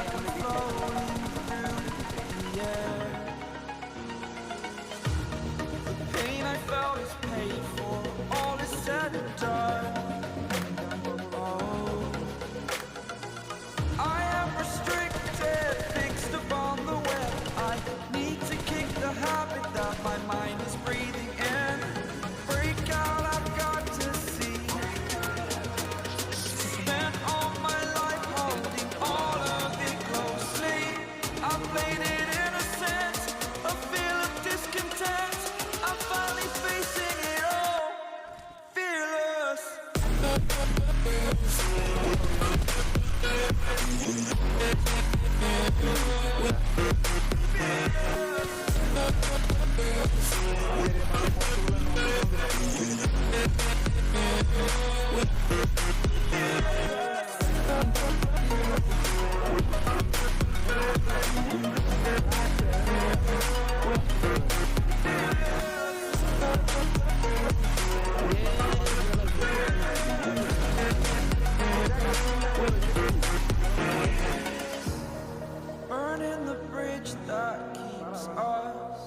like I'm floating through the air. The pain I felt is paid for, all is said and done. Oh, I am restricted, fixed upon the web. I need to kick the habit that my mind is breathing in. Break out, I've got to see. Spent all my life holding all of it closely. I played it innocent, a feel of discontent. I'm finally facing it all, fearless. Burning the bridge that keeps us.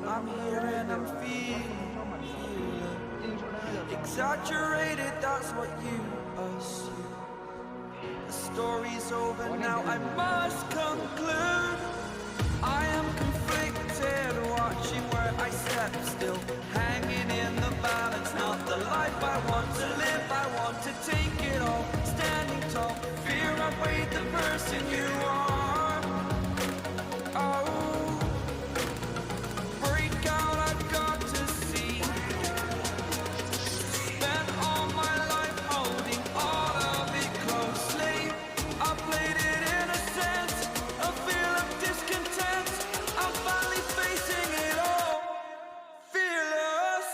I'm here and I'm feeling exaggerated, that's what you assume. The story's over now, I must conclude. I am conflicted, watching where I step, still hanging in the balance. Not the life I want to live, I want to take it all. Standing tall, fear I weighed the person you are. Oh, break out, I've got to see. Spent all my life holding all of it closely. I played it innocent, a feel of discontent. I'm finally facing it all, fearless.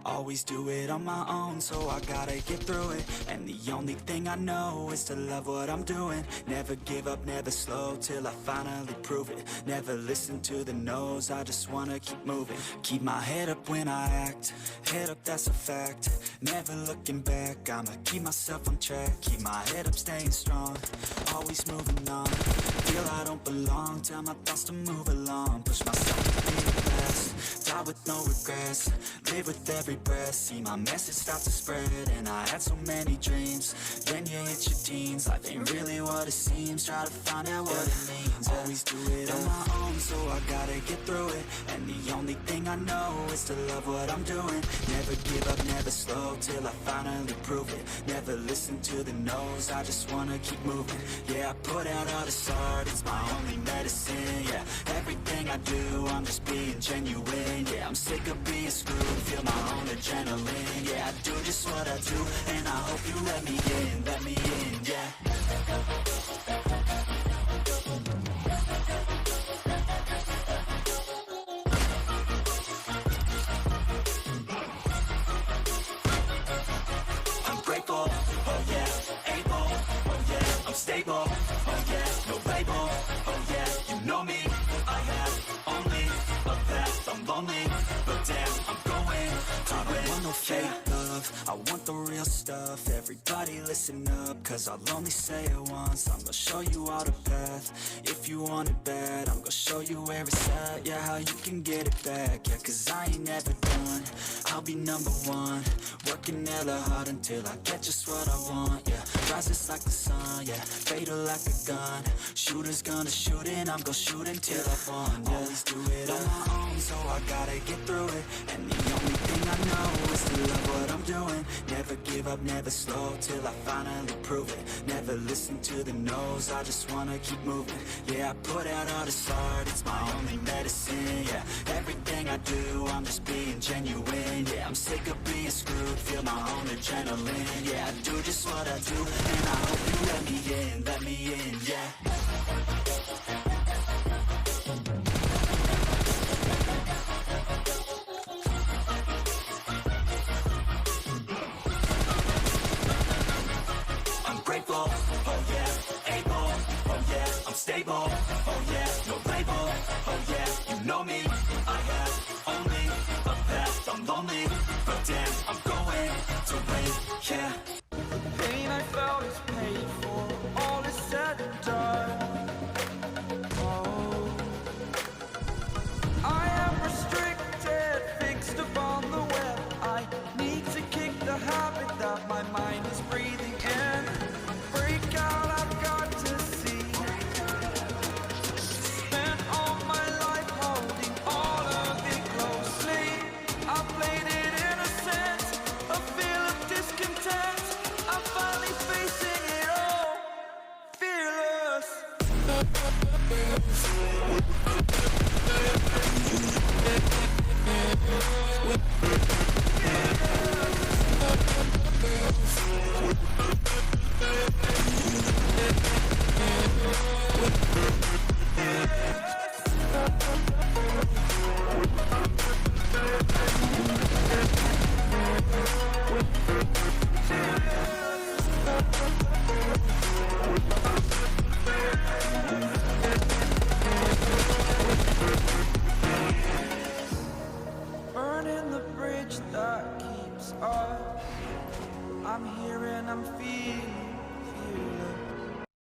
Always do it on my own, so I gotta get through it. And the only thing I know is to love what I'm doing. Never give up, never slow, till I finally prove it. Never listen to the no's, I just wanna keep moving. Keep my head up when I act, head up, that's a fact. Never looking back, I'ma keep myself on track. Keep my head up, staying strong, always moving on. Feel I don't belong, tell my thoughts to move along. Push myself to be the best, die with no regrets. Live with every breath, see my message start to spread. And I had so many dreams, then you hit your teens. Life ain't really what it seems, try to find out what it means. Always do it on my own, so I gotta get through it. And the only thing I know is to love what I'm doing. Never give up, never slow, till I finally prove it. Never listen to the no's, I just wanna keep moving. Yeah, I put out all this art, it's my only medicine. Yeah, everything I do, I'm just being genuine. Yeah, I'm sick of being screwed, feel my own adrenaline. Yeah, I do just what I do, and I hope you let me in, yeah. I'm grateful, oh yeah, able, oh yeah, I'm stable, oh yeah, no label, oh yeah, you know me, I have only a path, I'm lonely, but damn, I'm going to win. I want no fake love, I want the real stuff. Everybody listen up, cause I'll only say it once. I'm gonna show you all the path, if you want it bad. I'm gonna show you where it's at, yeah, how you can get it back. Yeah, cause I ain't never done, I'll be number one. Working hella hard until I get just what I want, yeah. Rises like the sun, yeah, fatal like a gun. Shooter's gonna shoot and I'm gonna shoot until I won, yeah. Always do it on my own, own, so I gotta get through it. And the only thing I know is to love what I'm doing. Never give up, never slow, till I finally prove it. Never listen to the no's, I just wanna keep moving. Yeah, I put out all this art, it's my only medicine. Yeah, everything I do, I'm just being genuine. Yeah, I'm sick of being screwed, feel my own adrenaline. Yeah, I do just what I do, and I hope you let me in, yeah. I'm grateful, oh yeah, able, oh yeah, I'm stable, oh yeah, no label, oh yeah, you know me, I have only a path, I'm lonely, but damn, I'm going to win, yeah. The pain I felt is paid for, all is said and done. Oh, I am restricted, fixed upon the web. I need to kick the habit that my mind is breathing in. Break out, I've got to see. Spent all my life holding all of it closely. I played it innocent, a feel of discontent. I'm finally facing it all, fearless. Burning the bridge that keeps us. I'm here and I'm feeling fearless.